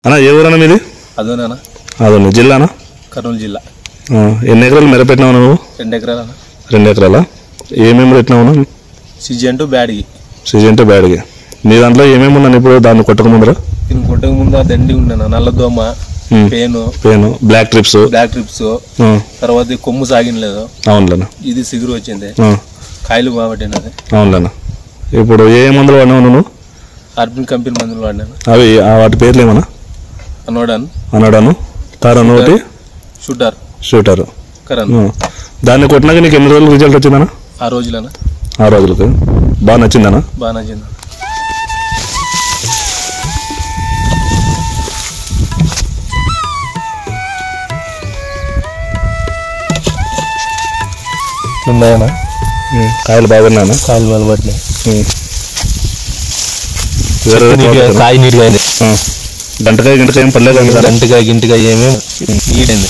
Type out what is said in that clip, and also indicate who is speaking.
Speaker 1: అన్న ఏ ఊరన్నా మీది?
Speaker 2: అదోనా
Speaker 1: అదోని జిల్లానా?
Speaker 2: కర్నూలు జిల్లా.
Speaker 1: ఎన్ని ఎకరాలు మిరప పెట్టినావు నువ్వు?
Speaker 2: 2 ఎకరాలు.
Speaker 1: 2 ఎకరాలా? ఏమేమి పెట్టినావు?
Speaker 2: సీజన్ టు బ్యాడ్కి.
Speaker 1: సీజన్ టు బ్యాడ్కి. మీ దాంట్లో ఏమేమి ఉన్నాను ఇప్పుడు దాన్ని కొట్టక ముందర?
Speaker 2: దీన్ని కొట్టక ముందు దండి ఉన్నాను, నల్లదోమ, పేను,
Speaker 1: బ్లాక్ ట్రిప్స్,
Speaker 2: తర్వాత కొమ్ము సాగినలేదు.
Speaker 1: అవునులేనా.
Speaker 2: ఇది సిగురు వచ్చింది, కాయలు బాగుపట్టినది.
Speaker 1: అవునులేనా. ఇప్పుడు ఏ మందులు వాడినావు నువ్వు?
Speaker 2: ఆర్పిన్ కంపెనీ మందులు వాడినాను.
Speaker 1: అవి వాటి పేర్లు ఏమన్నా? అనోడాను, తారాను, ఒకటి షూటర్. దాన్ని కొట్టినాక నీకు ఎన్ని రోజులు రిజల్ట్ వచ్చిందనా?
Speaker 2: 6 రోజులనా.
Speaker 1: 6 రోజులకు బాగా నచ్చిందనా?
Speaker 2: బాగా నచ్చింది. ఉన్నాయనా?
Speaker 1: కాయలు బాగున్నాయనా?
Speaker 2: కాయలు బాగా పట్టినాయి. కాయ నీట్గా అయింది.
Speaker 1: గంటకాయ ఏం పర్లేదు.
Speaker 2: గంటకాయ ఏమేమి నీట్ అయింది.